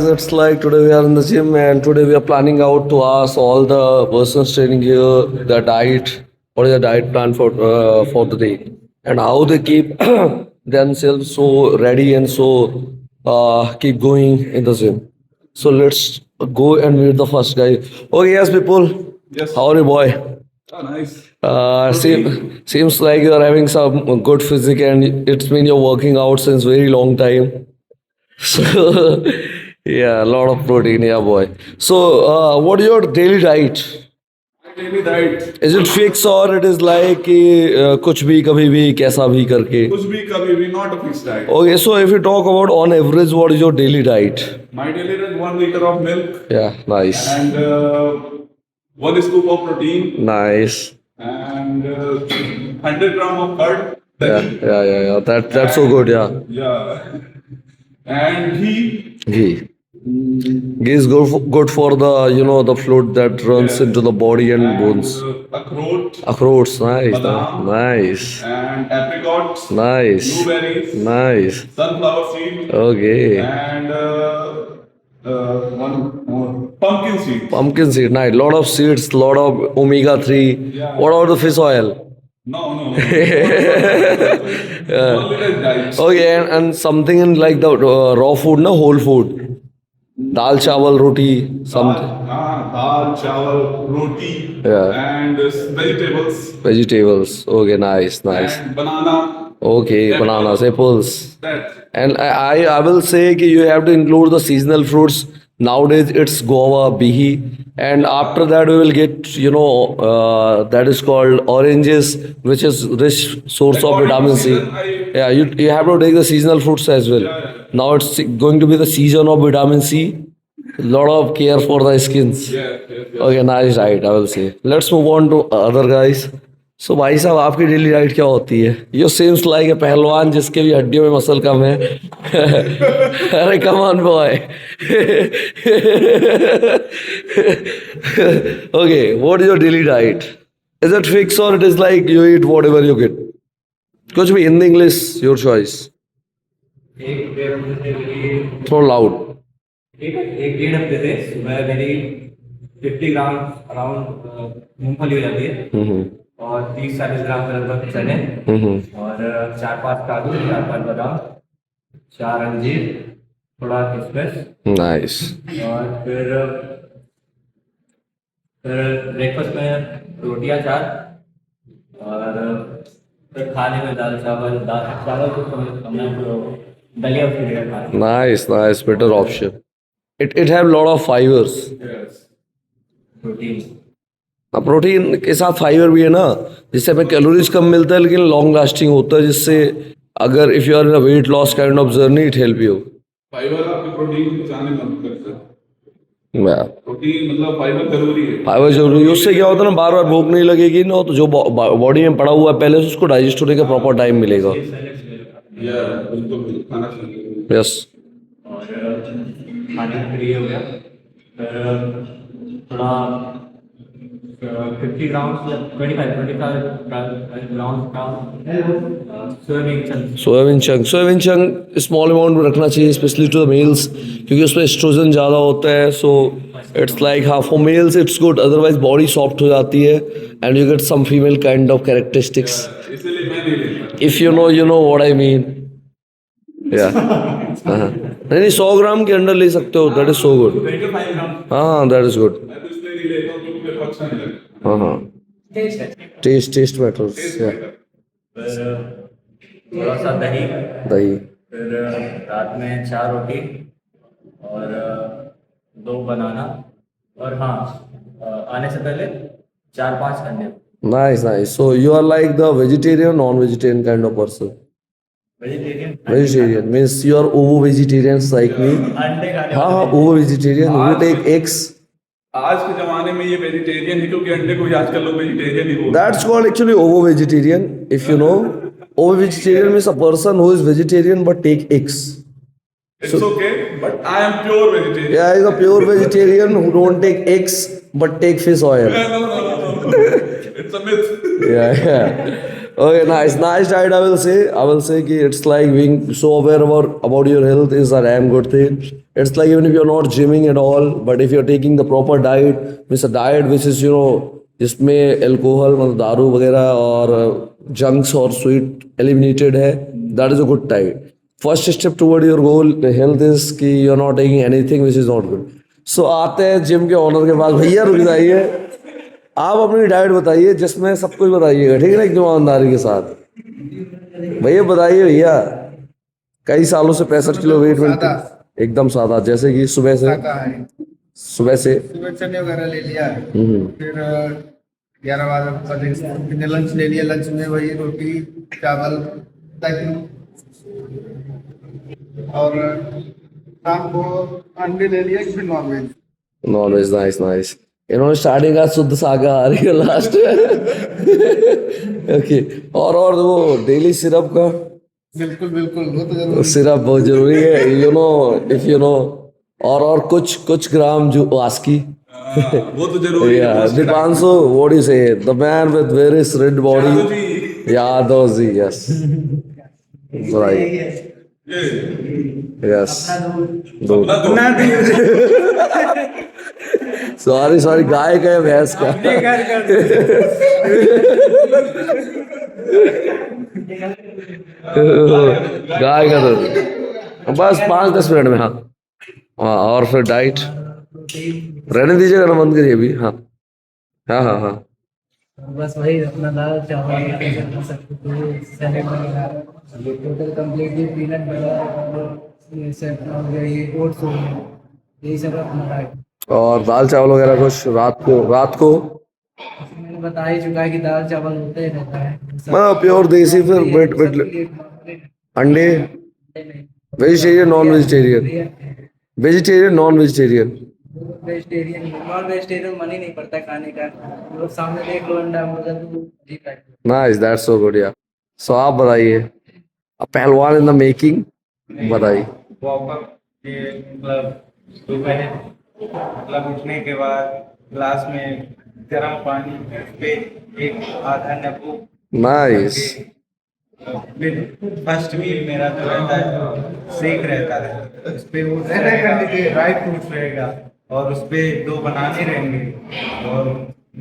It's like today we are in the gym and today we are planning out to ask all the persons training here the diet, what is the diet plan for the day, and how they keep themselves so ready and so keep going in the gym. So let's go and meet the first guy. Okay, yes, people. Yes. How are you, boy? Oh, nice. Seems like you're having some good physique and it's been you're working out since very long time. So, yeah, a lot of protein, yeah, boy. So, what is your daily diet? Daily diet. Is it fixed or it is like कि कुछ भी कभी भी कैसा भी करके? कुछ भी कभी भी not a fixed diet. Okay, so if you talk about on average, what is your daily diet? My daily diet 1 liter of milk Yeah, nice, and 1 scoop of protein nice. and 100 gram of curd. Yeah. That's so good. Yeah, Yeah. And ghee. ghee. Ghee is good for the the fluid that runs into the body and bones. Akroot. Akhrots, nice, Badam. nice, And apricots. nice, Blueberries. nice. Sunflower seed. Okay. And one more. Pumpkin seed. Pumpkin seed, nice. Lot of seeds, lot of omega 3. Yeah. What about the fish oil? No. 1 liter diet. Okay, and something in like the raw food, no whole food. Dal, chawal, roti, something. Dal, chawal, roti, Yeah. and vegetables, Vegetables. Okay, nice. and banana. Okay, That bananas, all. apples. That. And I will say कि you have to include the seasonal fruits. Nowadays it's guava, bihi, and after that we will get that is called oranges, which is rich source of According to vitamin C. season, Yeah, you have to take the seasonal fruits as well. Yeah. Now it's going to be the season of vitamin C. Lot of care for the skins. Yes. Okay, nice diet, I will say. Let's move on to other guys. So भाई साहब आपकी daily diet क्या होती है? You seems like a पहलवान जिसके भी हड्डियों में मसल कम है. अरे come on boy. Okay, what is your daily diet? Is it fixed or it is like you eat whatever you get? कुछ भी in English, your choice. एक डेढ़ हफ्ते से मेरी Throw loud. ठीक है एक डेढ़ हफ्ते से सुबह मेरी 50 ग्राम अराउंड मूंगफली हो जाती है Mm-hmm. और 30-40 ग्राम के लगभग चने Mm-hmm. और 4-5 काजू 4-5 बादाम 4 अंजीर थोड़ा किशमिश Nice. और फिर ब्रेकफास्ट में रोटी अचार और फिर खाने में दाल चावल तो हमने दलिया उसकी जगह खानी Nice. Better option. It have lot of fibers. Yes. Protein protein के साथ फाइबर भी है ना, जिससे हमें कैलोरीज कम मिलता है लेकिन लॉन्ग लास्टिंग होता है, जिससे अगर if you are in a weight loss kind of journey it help you. Fibre आपके प्रोटीन को बचाने में मदद करता है. प्रोटीन मतलब फाइबर जरूरी है. फाइबर जरूरी है, उससे क्या होता है ना, बार बार भूख नहीं लगेगी ना, तो जो बॉडी में पड़ा हुआ है पहले से उसको डाइजेस्ट होने का प्रॉपर टाइम मिलेगा. या उनको खाना चाहिए. यस. और खाने फ्री हो गया फिर थोड़ा 50 ग्राम 25 ग्राम सोयाबीन चंक स्मॉल अमाउंट में रखना चाहिए, स्पेशली टू द मेल्स, क्योंकि उसमें एस्ट्रोजन ज़्यादा होता है. सो इट्स लाइक हाँ for males it's good, otherwise body soft हो जाती है and you get some female kind of characteristics. इसलिए मैं नहीं लेता. If you know what I mean. या नहीं 100 ग्राम के अंडर ले सकते हो, that is so good. 25 gram हाँ दैट इज गुड. मैं तो इसलिए नहीं लेता हूँ क्योंकि मेरे को अच्छा नहीं लगता. हाँ टेस्ट है टेस्ट मैटर्स. फिर थोड़ा सा दही दही. फिर रात में 4 रोटी और 2 बनाना और हाँ आने से पहले 4-5 अंडे. Nice. So you are like the vegetarian, non-vegetarian kind of person. Vegetarian Vegetarian means you are ovo vegetarians like me. अंडे खाने हाँ वाले ovo vegetarian. You take eggs. आज के जमाने में ये वेजिटेरियन है क्योंकि अंडे को ही आजकल लोग वेजिटेरियन ही बोलते हैं. That's called actually ovo vegetarian. If you know, ovo vegetarian means a person who is vegetarian but take eggs. It's okay, but I am pure vegetarian. Yeah, is a pure vegetarian who don't take eggs but take fish oil. No. It's a myth. Yeah. Okay, nice diet. I will say कि it's like being so aware about your health is a damn good thing. It's like even if you're not gymming at all, but if you're taking the proper diet, means a diet which is जिसमें alcohol मतलब दारू वगैरह और junks और sweet eliminated है, that is a good diet. First step toward your goal health is कि you are not taking anything which is not good. So आते हैं जिम के ओनर के पास. भैया रुक जाइए, आप अपनी डाइट बताइए जिसमें सब कुछ बताइएगा, ठीक है ना, एक ईमानदारी के साथ. भैया बताइए भैया, कई सालों से 65 किलो वेट में एकदम सादा, जैसे कि सुबह से सुबह चने वगैरह ले लिया, फिर 11 बजे फिर लंच ले लिया. लंच में वही रोटी चावल दही, और शाम को अंडे ले लिया, फिर नॉनवेज. Nice nice. इन्होंने स्टार्टिंग का शुद्ध शाकाहारी है लास्ट ओके. और वो डेली सिरप का, बिल्कुल बिल्कुल, वो तो जरूर. सिरप बहुत जरूरी है, इफ और कुछ ग्राम जो आस्की. वो तो जरूरी है. Deepanshu, what do you say? The man with very shredded body. Yadav ji, yes right, yes. Sorry गाय का है भैंस का. गाय का दूध बस 5-10 मिनट में. हाँ और फिर डाइट रहने दीजिएगा ना, बंद करिए अभी. हाँ हाँ हाँ हाँ. बस वही अपना दाल चावल सैलेड वगैरह टोटल कम्प्लीटली पीनट बटर ये सब हो गया, ये ओट्स हो गया, यही सब अपना डाइट. और दाल चावल वगैरह कुछ रात को मैंने बता ही चुका है कि दाल चावल होता ही रहता है. मतलब प्योर देसी. फिर अंडे, vegetarian non vegetarian. Vegetarian non vegetarian मन ही नहीं पड़ता खाने का. लोग सामने देख लो अंडा मुर्गा तो जी पाए. Nice, that's so good. या सो आप बताइए, अब पहलवान इन द मेकिंग बताइए. मतलब सुबह मतलब उठने के बाद ग्लास में गर्म पानी पे एक आधा नींबू. नाइस. फिर फर्स्ट मील मेरा जो रहता है शेक रहता है, उस पे वो ड्राई फ्रूट्स रहेगा, और उस पे 2 बनाने रहेंगे, और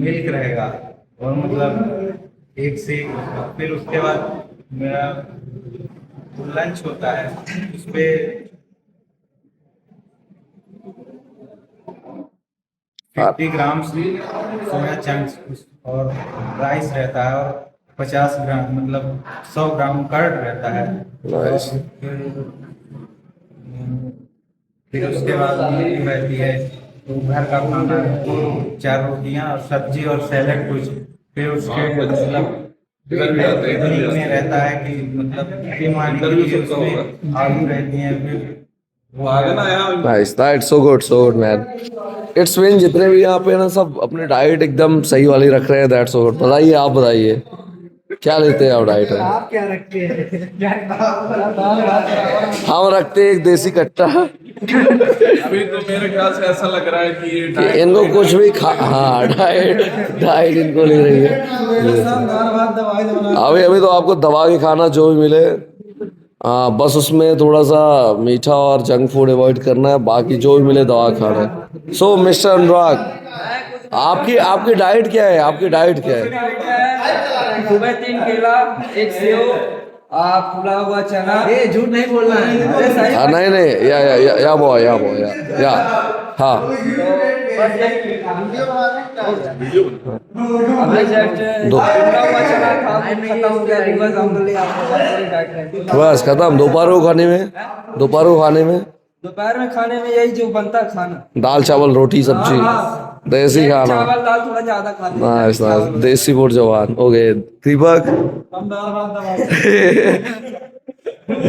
मिल्क रहेगा, और मतलब एक शेक. फिर उसके बाद मेरा लंच होता है, उस पे 50 ग्राम सोया चंक्स और राइस रहता है, और 50 ग्राम मतलब 100 ग्राम कर्ड रहता है. नाइस. फिर उसके बाद रोटी रहती है, तो घर का खाना 2-4 रोटियां और सब्जी और सैलेड कुछ. फिर उसके मतलब इडली में रहता है कि मतलब बीमारी के लिए उसमें आलू रहती हैं. फिर वो आ गया ना यहाँ. Nice, that's so good man. It's mean जितने भी यहाँ पे ना सब अपने डाइट एकदम सही वाली रख रहे हैं. That's so good. बताइए, आप बताइए क्या लेते हैं आप डाइट में? आप क्या रखते हैं? हम रखते हैं एक देसी कट्टा. अभी तो मेरे ख्याल से ऐसा लग रहा है कि ये कि इनको कुछ भी हाँ, डाइट इनको ले रही है. अभी तो आपको दबा के खाना जो भी मिले, बस उसमें थोड़ा सा मीठा और जंक फूड अवॉइड करना है, बाकी जो भी मिले दवा खाना है. सो मिस्टर अनुराग, आपकी डाइट क्या है? सुबह 3 केला, 1 सेव, फुला हुआ चना. ये झूठ नहीं बोलना है. नहीं या बॉय या हाँ. बस खत्म. दोपहर को खाने में दोपहर में खाने में यही जो बनता खाना, दाल चावल रोटी सब्जी, देसी खाना. चावल दाल थोड़ा ज्यादा खाते हैं. नाइस, देसी फूड जवान. ओके दीपक,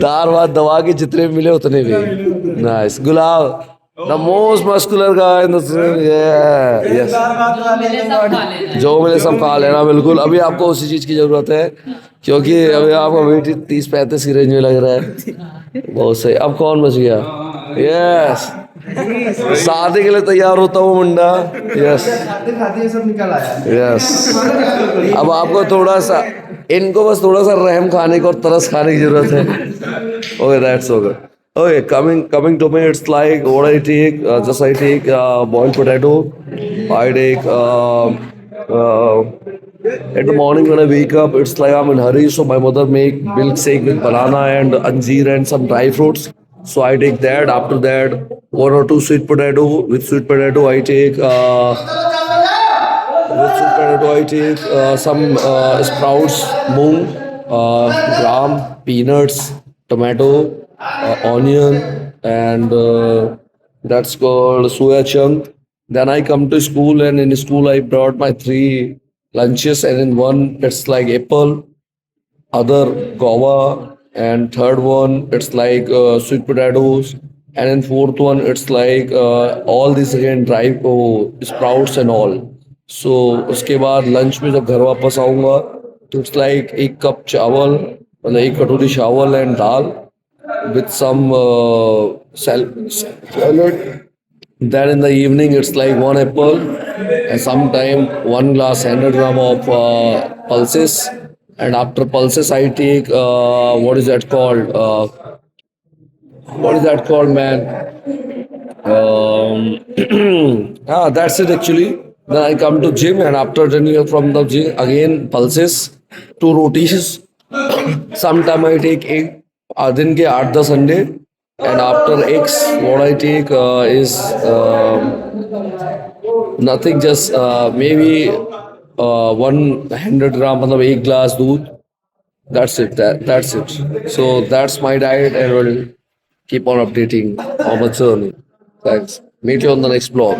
दाल भात दबा के जितने मिले उतने भी. Nice. Gulab, the most muscular guy in the yes. जो मिले सब खा लेना. बिल्कुल. अभी आपको उसी चीज की जरूरत है, क्योंकि अभी आपका वेट 30-35 की रेंज में लग रहा है. बहुत सही. अब कौन बच गया? यस. शादी के लिए तैयार होता हूँ मुंडा. यस खाते सब निकल आया. यस. अब आपको थोड़ा सा, इनको बस थोड़ा सा रहम खाने को और तरस खाने की जरूरत है. Okay that's so good. Okay, coming to me, it's like what I take. Just I take boiled potato. I take in the morning when I wake up. It's like I'm in hurry, so my mother make milk shake with banana and anjeer and some dry fruits. So I take that. After that, one or two sweet potato. With sweet potato, I take with sweet potato. I take some sprouts, moong, gram, peanuts, tomato, onion, and that's called soya chunk. Then I come to school, and in school I brought my three lunches, and in one it's like apple, other guava, and third one it's like sweet potatoes, and in fourth one it's like all these again dry sprouts and all. So उसके बाद lunch में जब घर वापस आऊंगा तो it's like एक cup चावल मतलब एक कटोरी चावल and dal with some salad. Then in the evening, it's like one apple and sometime 1 glass 100 gram of pulses. And after pulses, I take what is that called? What is that called, man? That's it actually. Then I come to gym, and after returning from the gym, again pulses, two rotis. Sometime I take egg. दिन के 8-10 अंडे. And after eggs, what I take is nothing, just maybe 100 gram, मतलब एक glass दूध. That's it. That's it. So that's my diet, and will keep on updating on my journey. Thanks. Meet you on the next vlog.